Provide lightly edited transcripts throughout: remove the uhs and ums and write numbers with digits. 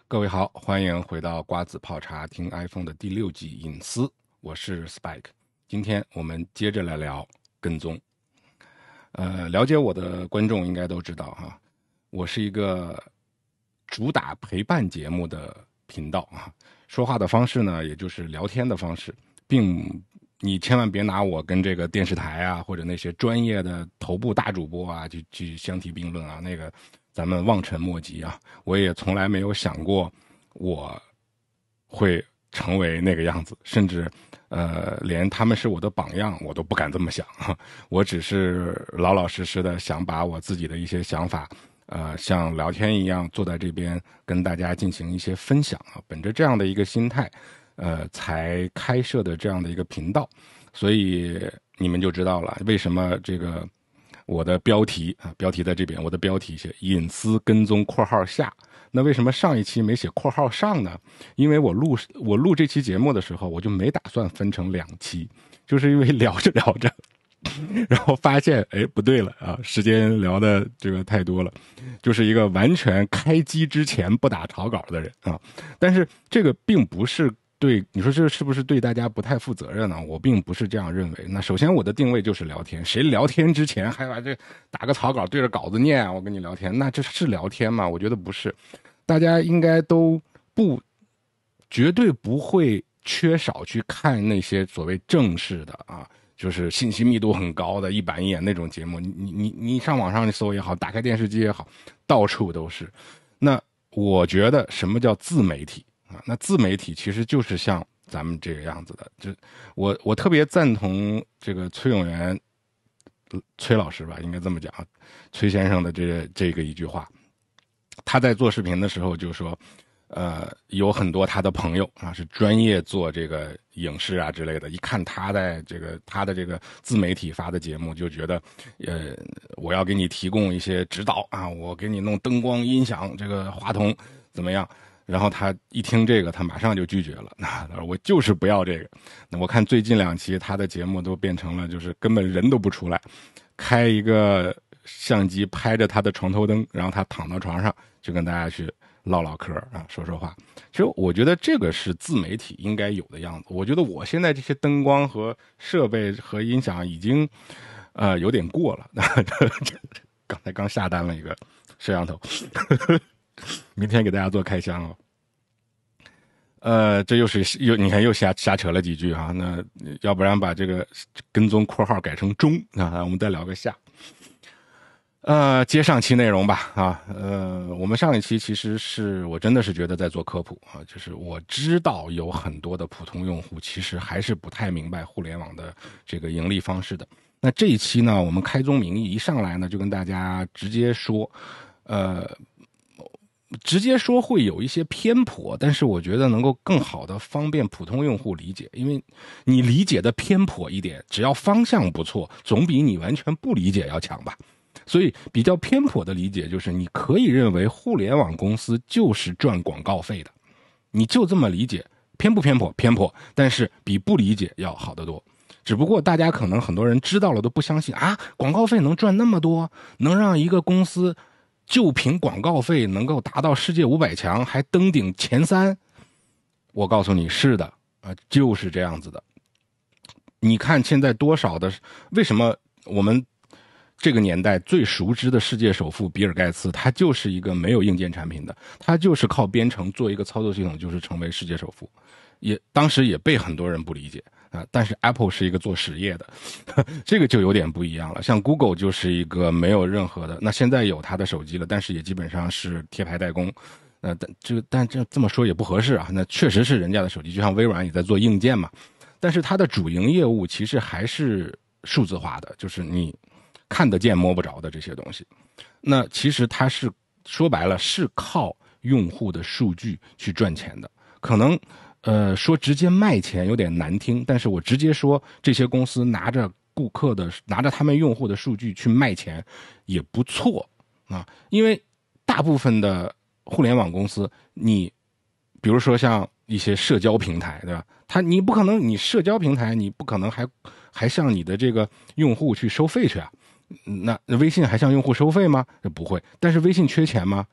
各位好，欢迎回到瓜子泡茶听 iPhone 的第6季隐私，我是 Spike。今天我们接着来聊跟踪。了解我的观众应该都知道哈，我是一个主打陪伴节目的频道啊，说话的方式呢，也就是聊天的方式，你千万别拿我跟这个电视台啊，或者那些专业的头部大主播啊，去相提并论啊，那个咱们望尘莫及啊。我也从来没有想过我会成为那个样子，甚至连他们是我的榜样我都不敢这么想啊。我只是老老实实的想把我自己的一些想法像聊天一样坐在这边跟大家进行一些分享啊，本着这样的一个心态才开设的这样的一个频道。所以你们就知道了为什么这个我的标题啊，标题在这边，我的标题写隐私跟踪括号下。那为什么上一期没写括号上呢？因为我录这期节目的时候，我就没打算分成2期，就是因为聊着聊着，然后发现不对了啊，时间聊的这个太多了，就是一个完全开机之前不打草稿的人啊。但是这个并不是对你说这是不是对大家不太负责任呢？我并不是这样认为。那首先我的定位就是聊天，谁聊天之前还把这打个草稿对着稿子念，我跟你聊天，那这是聊天吗？我觉得不是。大家应该都绝对不会缺少去看那些所谓正式的啊，就是信息密度很高的一板一眼那种节目。你上网上搜也好，打开电视机也好，到处都是。那我觉得什么叫自媒体啊？那自媒体其实就是像咱们这个样子的。就我特别赞同这个崔永元崔老师吧，应该这么讲，崔先生的这个一句话。他在做视频的时候就说，有很多他的朋友啊是专业做这个影视啊之类的，一看他的这个自媒体发的节目，就觉得，我要给你提供一些指导啊，我给你弄灯光、音响、这个话筒怎么样？然后他一听这个，他马上就拒绝了。他说我就是不要这个。那我看最近2期他的节目都变成了就是根本人都不出来，开一个相机拍着他的床头灯，然后他躺到床上就跟大家去唠唠嗑啊，说说话。其实我觉得这个是自媒体应该有的样子。我觉得我现在这些灯光和设备和音响已经有点过了。刚才刚下单了一个摄像头，明天给大家做开箱哦。这你看又瞎扯了几句啊，那要不然把这个跟踪括号改成中啊，我们再聊个下。接上期内容吧啊，我们上一期其实是我真的是觉得在做科普啊，就是我知道有很多的普通用户其实还是不太明白互联网的这个盈利方式的。那这一期呢，我们开宗明义一上来呢，就跟大家直接说，直接说会有一些偏颇，但是我觉得能够更好的方便普通用户理解，因为你理解的偏颇一点，只要方向不错，总比你完全不理解要强吧。所以比较偏颇的理解就是，你可以认为互联网公司就是赚广告费的，你就这么理解，偏不偏颇？偏颇，但是比不理解要好得多。只不过大家可能很多人知道了都不相信啊，广告费能赚那么多，能让一个公司就凭广告费能够达到世界500强，还登顶前3。我告诉你，是的就是这样子的。你看现在多少的，为什么我们这个年代最熟知的世界首富比尔盖茨，他就是一个没有硬件产品的，他就是靠编程做一个操作系统，就是成为世界首富。当时也被很多人不理解啊，但是 Apple 是一个做实业的，这个就有点不一样了。像 Google 就是一个没有任何的，那现在有他的手机了，但是也基本上是贴牌代工。但这么说也不合适啊，那确实是人家的手机，就像微软也在做硬件嘛，但是它的主营业务其实还是数字化的，就是你看得见摸不着的这些东西。那其实它是说白了是靠用户的数据去赚钱的。可能说直接卖钱有点难听，但是我直接说这些公司拿着他们用户的数据去卖钱也不错啊。因为大部分的互联网公司，你比如说像一些社交平台，对吧？你不可能，你社交平台你不可能还向你的这个用户去收费去啊。那微信还向用户收费吗？不会。但是微信缺钱吗？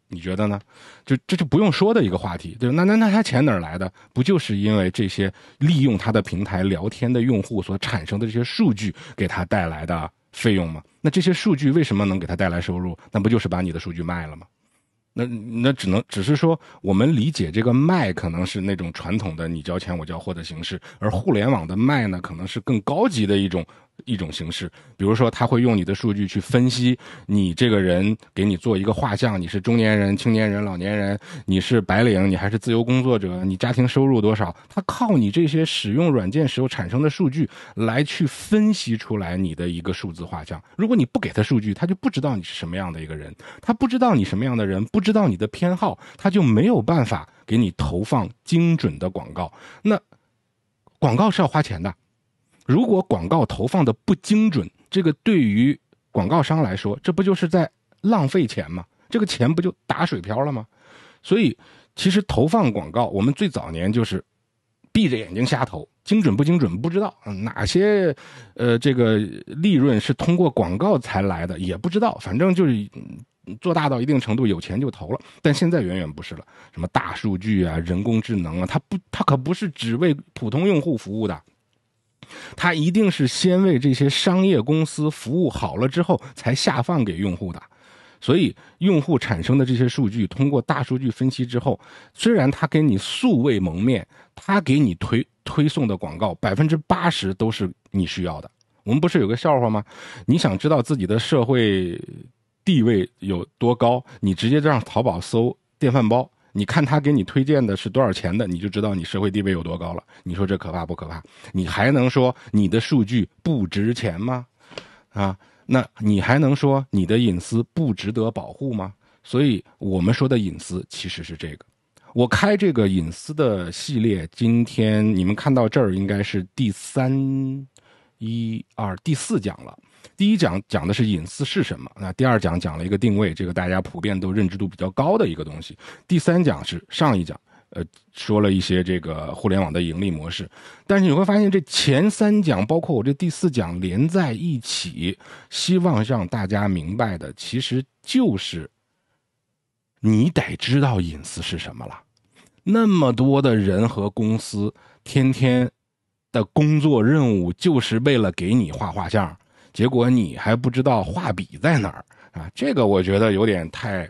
你觉得呢？这就不用说的一个话题，对吧？那他钱哪儿来的？不就是因为这些利用他的平台聊天的用户所产生的这些数据给他带来的费用吗？那这些数据为什么能给他带来收入？那不就是把你的数据卖了吗？那只是说我们理解这个卖可能是那种传统的你交钱我交货的形式，而互联网的卖呢，可能是更高级的一种形式。比如说他会用你的数据去分析你这个人，给你做一个画像，你是中年人、青年人、老年人，你是白领，你还是自由工作者，你家庭收入多少，他靠你这些使用软件时候产生的数据来去分析出来你的一个数字画像。如果你不给他数据，他就不知道你是什么样的一个人，他不知道你什么样的人，不知道你的偏好，他就没有办法给你投放精准的广告。那广告是要花钱的，如果广告投放的不精准，这个对于广告商来说，这不就是在浪费钱吗？这个钱不就打水漂了吗？所以其实投放广告，我们最早年就是闭着眼睛瞎投，精准不精准不知道，哪些这个利润是通过广告才来的也不知道，反正就是做大到一定程度，有钱就投了。但现在远远不是了，什么大数据啊、人工智能啊，它可不是只为普通用户服务的，它一定是先为这些商业公司服务好了之后才下放给用户的。所以用户产生的这些数据通过大数据分析之后，虽然它给你素未谋面，它给你推送的广告80%都是你需要的。我们不是有个笑话吗？你想知道自己的社会地位有多高，你直接让淘宝搜电饭煲，你看他给你推荐的是多少钱的，你就知道你社会地位有多高了。你说这可怕不可怕？你还能说你的数据不值钱吗？那你还能说你的隐私不值得保护吗？所以我们说的隐私其实是这个。我开这个隐私的系列，今天你们看到这儿应该是第4讲了。第一讲讲的是隐私是什么，那第二讲讲了一个定位，这个大家普遍都认知度比较高的一个东西。第三讲是上一讲，说了一些这个互联网的盈利模式。但是你会发现这前3讲包括我这第4讲连在一起，希望让大家明白的其实就是你得知道隐私是什么了。那么多的人和公司天天的工作任务就是为了给你画画像，结果你还不知道画笔在哪儿啊？这个我觉得有点太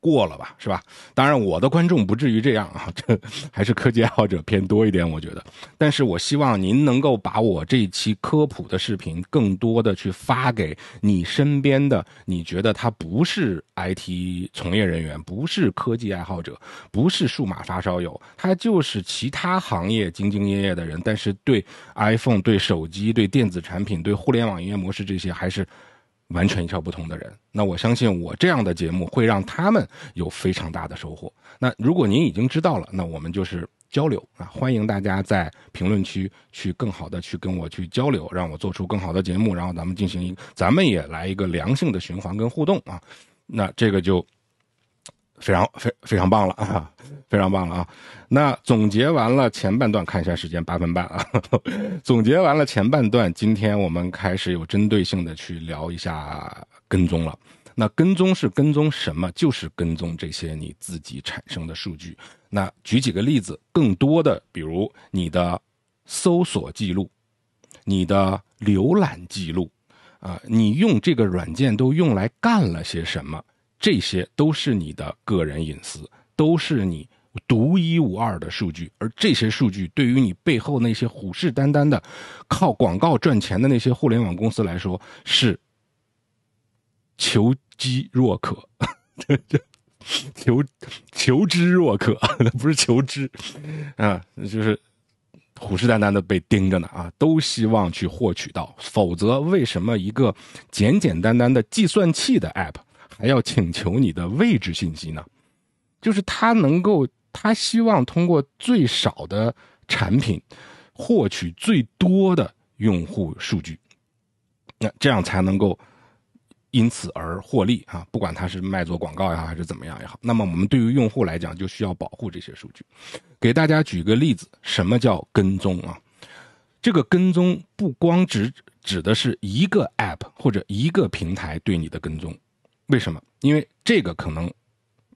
过了吧，是吧？当然我的观众不至于这样啊，这还是科技爱好者偏多一点，我觉得。但是我希望您能够把我这一期科普的视频更多的去发给你身边的，你觉得他不是 IT 从业人员，不是科技爱好者，不是数码发烧友，他就是其他行业兢兢业业的人，但是对 iPhone、对手机、对电子产品、对互联网营业模式这些还是完全一窍不通的人。那我相信我这样的节目会让他们有非常大的收获。那如果您已经知道了，那我们就是交流啊，欢迎大家在评论区去更好的去跟我去交流，让我做出更好的节目，然后咱们也来一个良性的循环跟互动啊。那这个就非常棒了啊，非常棒了啊！那总结完了前半段，看一下时间，8分半啊。总结完了前半段，今天我们开始有针对性的去聊一下跟踪了。那跟踪是跟踪什么？就是跟踪这些你自己产生的数据。那举几个例子，更多的，比如你的搜索记录、你的浏览记录你用这个软件都用来干了些什么？这些都是你的个人隐私，都是你独一无二的数据。而这些数据对于你背后那些虎视眈眈的靠广告赚钱的那些互联网公司来说，是求机若渴求知若渴，不是求知啊，就是虎视眈眈的被盯着呢啊，都希望去获取到。否则为什么一个简简单单的计算器的 app还要请求你的位置信息呢？就是他希望通过最少的产品获取最多的用户数据，那这样才能够因此而获利啊！不管他是卖做广告也好，还是怎么样也好，那么我们对于用户来讲，就需要保护这些数据。给大家举个例子，什么叫跟踪啊？这个跟踪不光指的是一个 app 或者一个平台对你的跟踪。为什么？因为这个可能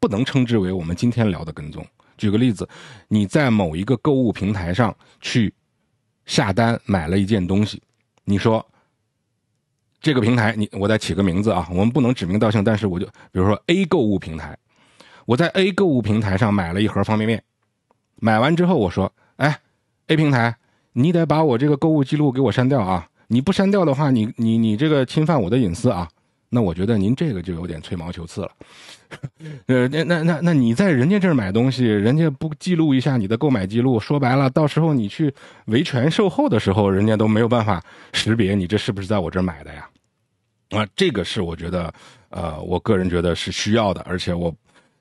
不能称之为我们今天聊的跟踪。举个例子，你在某一个购物平台上去下单买了一件东西，你说这个平台，我再起个名字啊，我们不能指名道姓，但是我就比如说 A 购物平台，我在 A 购物平台上买了一盒方便面，买完之后我说，哎 ，A 平台，你得把我这个购物记录给我删掉啊，你不删掉的话，你这个侵犯我的隐私啊。那我觉得您这个就有点吹毛求疵了。那你在人家这儿买东西，人家不记录一下你的购买记录，说白了，到时候你去维权售后的时候，人家都没有办法识别你这是不是在我这儿买的呀。这个是我觉得我个人觉得是需要的，而且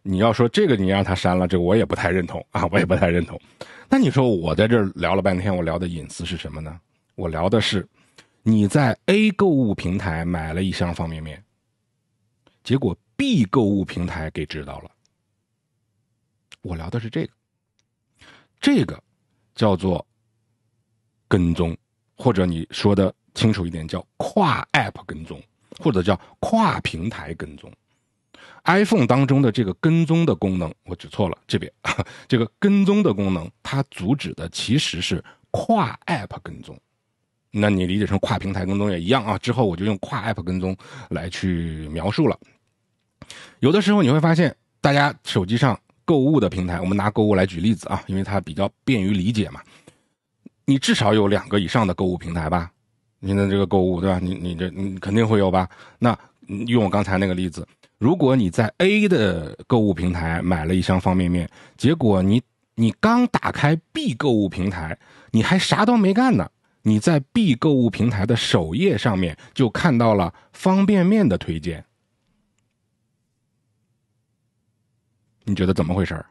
你要说这个你让他删了，这个我也不太认同啊，我也不太认同。那你说我在这儿聊了半天，我聊的隐私是什么呢？我聊的是你在 A 购物平台买了一箱方便面，结果 B 购物平台给知道了。我聊的是这个叫做跟踪，或者你说的清楚一点叫跨 App 跟踪，或者叫跨平台跟踪。iPhone 当中的这个跟踪的功能，我指错了，这边这个跟踪的功能，它阻止的其实是跨 App 跟踪。那你理解成跨平台跟踪也一样啊，之后我就用跨 App 跟踪来去描述了。有的时候你会发现，大家手机上购物的平台，我们拿购物来举例子啊，因为它比较便于理解嘛。你至少有2个以上的购物平台吧？你的这个购物对吧？你肯定会有吧？那用我刚才那个例子，如果你在 A 的购物平台买了一箱方便面，结果你刚打开 B 购物平台，你还啥都没干呢，你在 B 购物平台的首页上面就看到了方便面的推荐，你觉得怎么回事？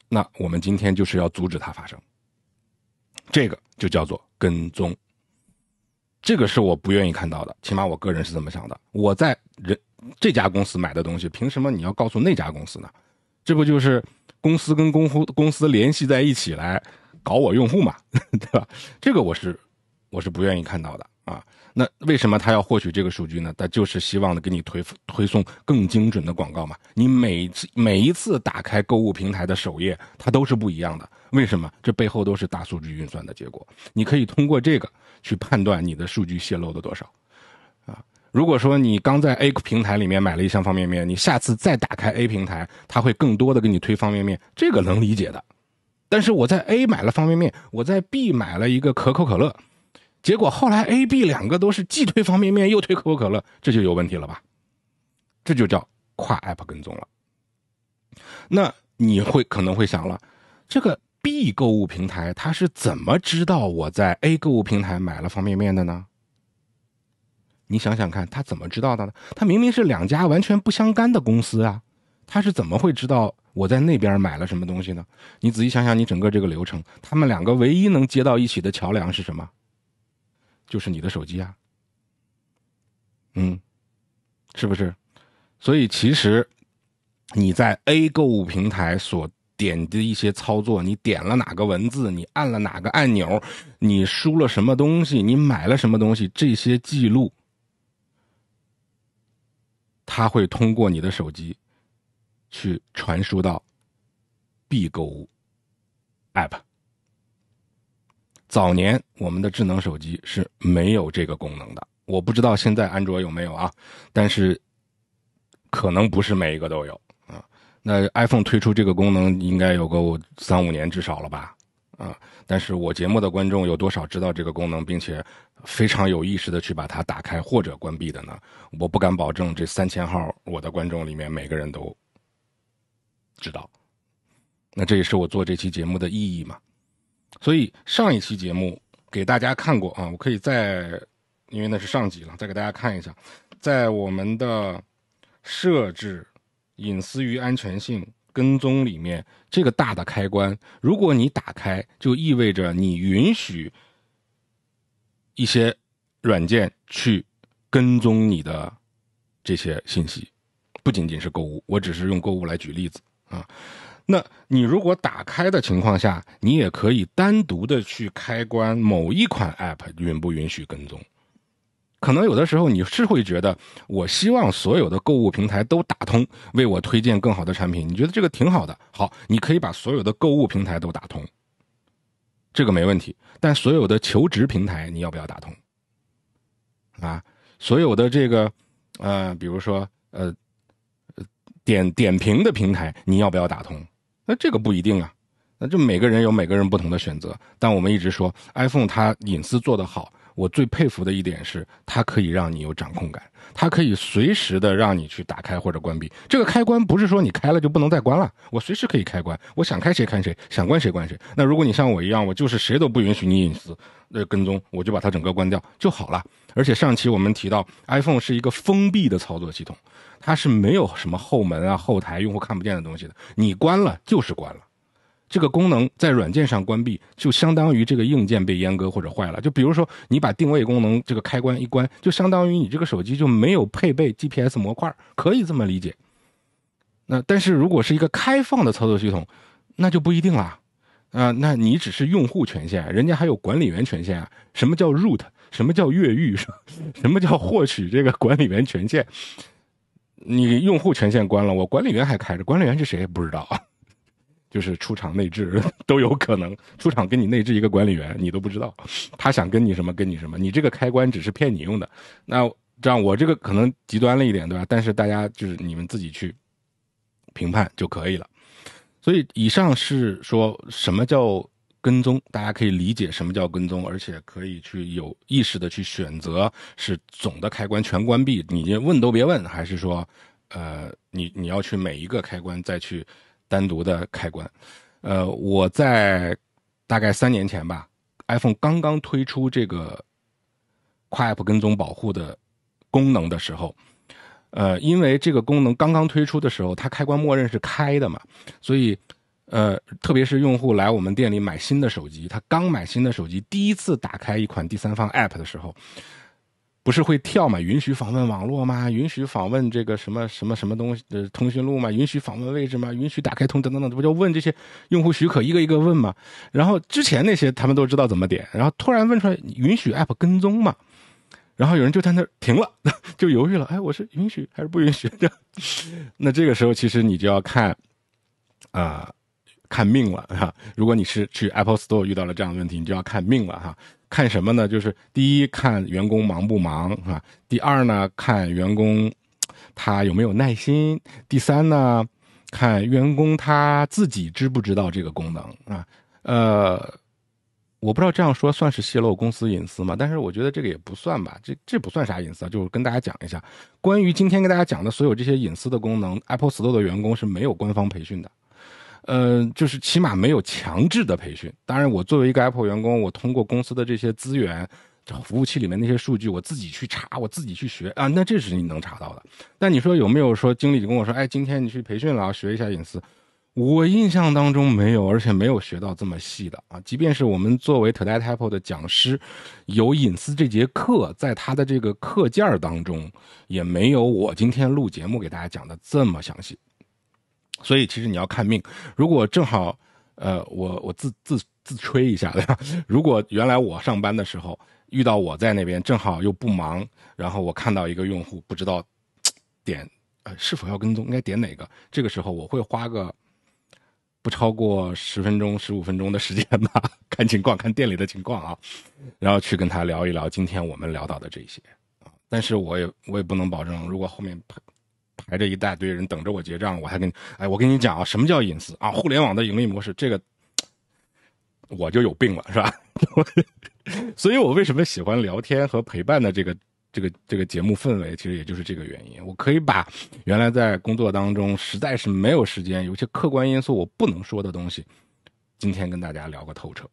那我们今天就是要阻止它发生，这个就叫做跟踪。这个是我不愿意看到的，起码我个人是这么想的。我在这家公司买的东西，凭什么你要告诉那家公司呢？这不就是公司跟公司联系在一起来搞我用户嘛，对吧？这个我是不愿意看到的啊。那为什么他要获取这个数据呢？他就是希望给你推送更精准的广告嘛。你每一次打开购物平台的首页，它都是不一样的。为什么？这背后都是大数据运算的结果。你可以通过这个去判断你的数据泄露的多少啊。如果说你刚在 A 平台里面买了一箱方便面，你下次再打开 A 平台，它会更多的给你推方便面，这个能理解的。但是我在 A 买了方便面，我在 B 买了一个可口可乐，结果后来 A、B 2个都是既推方便面又推可口可乐，这就有问题了吧？这就叫跨 App 跟踪了。那你可能会想了，这个 B 购物平台它是怎么知道我在 A 购物平台买了方便面的呢？你想想看，他怎么知道的呢？他明明是2家完全不相干的公司啊，他是怎么会知道我在那边买了什么东西呢？你仔细想想，你整个这个流程，他们2个唯一能接到一起的桥梁是什么？就是你的手机啊。是不是？所以其实你在 A 购物平台所点的一些操作，你点了哪个文字，你按了哪个按钮，你输了什么东西，你买了什么东西，这些记录它会通过你的手机去传输到 B 购物 App。 早年我们的智能手机是没有这个功能的，我不知道现在安卓有没有啊，但是可能不是每一个都有啊。那 iPhone 推出这个功能应该有个3-5年至少了吧啊。但是我节目的观众有多少知道这个功能并且非常有意识的去把它打开或者关闭的呢？我不敢保证这3000号我的观众里面每个人都知道。那这也是我做这期节目的意义嘛。所以上一期节目给大家看过啊，我可以因为那是上集了，再给大家看一下，在我们的设置、隐私与安全性、跟踪里面，这个大的开关，如果你打开，就意味着你允许一些软件去跟踪你的这些信息，不仅仅是购物，我只是用购物来举例子啊。那你如果打开的情况下，你也可以单独的去开关某一款 App 允不允许跟踪。可能有的时候你是会觉得，我希望所有的购物平台都打通，为我推荐更好的产品。你觉得这个挺好的，好，你可以把所有的购物平台都打通，这个没问题。但所有的求职平台你要不要打通？啊，所有的这个比如说点评的平台你要不要打通？那这个不一定啊。那这每个人有每个人不同的选择。但我们一直说 iPhone 它隐私做得好，我最佩服的一点是它可以让你有掌控感，它可以随时的让你去打开或者关闭。这个开关不是说你开了就不能再关了，我随时可以开关，我想开谁看谁，想关谁关谁。那如果你像我一样，我就是谁都不允许你隐私跟踪，我就把它整个关掉就好了。而且上期我们提到 iPhone 是一个封闭的操作系统，它是没有什么后门啊后台用户看不见的东西的，你关了就是关了。这个功能在软件上关闭，就相当于这个硬件被阉割或者坏了。就比如说你把定位功能这个开关一关，就相当于你这个手机就没有配备 GPS 模块，可以这么理解。但是如果是一个开放的操作系统，那就不一定啦。那你只是用户权限，人家还有管理员权限啊。什么叫 root？ 什么叫越狱？什么叫获取这个管理员权限？你用户权限关了，我管理员还开着，管理员是谁也不知道。就是出厂内置都有可能，出厂给你内置一个管理员，你都不知道，他想跟你什么跟你什么，你这个开关只是骗你用的。那这样我这个可能极端了一点，对吧？但是大家就是你们自己去评判就可以了。所以以上是说什么叫跟踪，大家可以理解什么叫跟踪，而且可以去有意识的去选择是总的开关全关闭，你问都别问，还是说你要去每一个开关再去单独的开关。我在大概3年前吧 ，iPhone 刚刚推出这个跨 App 跟踪保护的功能的时候，因为这个功能刚刚推出的时候，它开关默认是开的嘛，所以特别是用户来我们店里买新的手机，他刚买新的手机，第一次打开一款第三方 App 的时候，不是会跳吗？允许访问网络吗？允许访问这个什么什么什么东西的通讯录吗？允许访问位置吗？允许打开等等等，不就问这些用户许可一个一个问吗？然后之前那些他们都知道怎么点，然后突然问出来允许 App 跟踪吗？然后有人就在那停了，就犹豫了，哎，我是允许还是不允许？那这个时候其实你就要看看命了哈。如果你是去 Apple Store 遇到了这样的问题，你就要看命了哈。看什么呢？就是第一，看员工忙不忙啊；第二呢，看员工他有没有耐心；第三呢，看员工他自己知不知道这个功能啊。我不知道这样说算是泄露公司隐私吗？但是我觉得这个也不算吧，这不算啥隐私啊。就是跟大家讲一下，关于今天跟大家讲的所有这些隐私的功能 ，Apple Store 的员工是没有官方培训的。就是起码没有强制的培训。当然，我作为一个 Apple 员工，我通过公司的这些资源，服务器里面那些数据，我自己去查，我自己去学啊，那这是你能查到的。但你说有没有说经理跟我说，哎，今天你去培训了，学一下隐私？我印象当中没有，而且没有学到这么细的啊。即便是我们作为 Today Apple 的讲师，有隐私这节课，在他的这个课件当中，也没有我今天录节目给大家讲的这么详细。所以其实你要看命，如果正好，我自吹一下的，如果原来我上班的时候遇到我在那边正好又不忙，然后我看到一个用户不知道点是否要跟踪，应该点哪个，这个时候我会花个不超过10分钟、15分钟的时间吧，看情况，看店里的情况啊，然后去跟他聊一聊今天我们聊到的这些啊，但是我也不能保证，如果后面排着一大堆人等着我结账，我还我跟你讲啊，什么叫隐私啊？互联网的盈利模式，这个我就有病了，是吧？所以我为什么喜欢聊天和陪伴的这个节目氛围，其实也就是这个原因。我可以把原来在工作当中实在是没有时间，有些客观因素我不能说的东西，今天跟大家聊个透彻。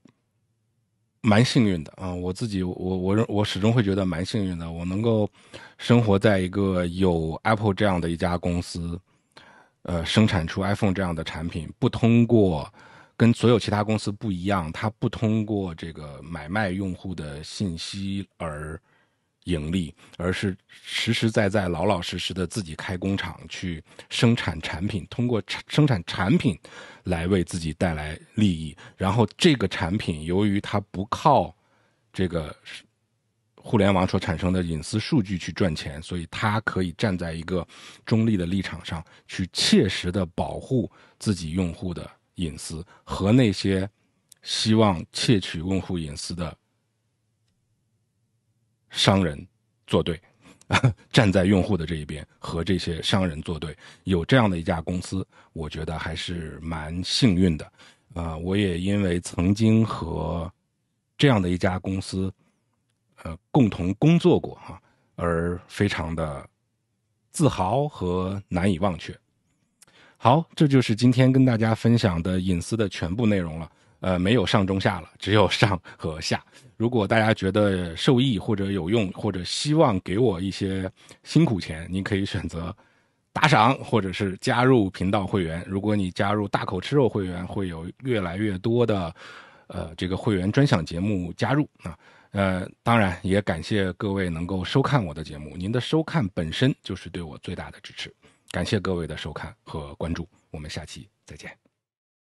蛮幸运的啊，我自己我始终会觉得蛮幸运的，我能够生活在一个有 Apple 这样的一家公司，生产出 iPhone 这样的产品，不通过跟所有其他公司不一样，它不通过这个买卖用户的信息而盈利，而是实实在在老老实实的自己开工厂去生产产品，通过生产产品来为自己带来利益。然后这个产品由于它不靠这个互联网所产生的隐私数据去赚钱，所以他可以站在一个中立的立场上，去切实的保护自己用户的隐私，和那些希望窃取用户隐私的商人作对，站在用户的这一边，和这些商人作对。有这样的一家公司，我觉得还是蛮幸运的。我也因为曾经和这样的一家公司共同工作过而非常的自豪和难以忘却。好，这就是今天跟大家分享的隐私的全部内容了。没有上中下了，只有上和下。如果大家觉得受益或者有用，或者希望给我一些辛苦钱，您可以选择打赏，或者是加入频道会员。如果你加入大口吃肉会员，会有越来越多的这个会员专享节目加入啊。当然也感谢各位能够收看我的节目，您的收看本身就是对我最大的支持。感谢各位的收看和关注，我们下期再见。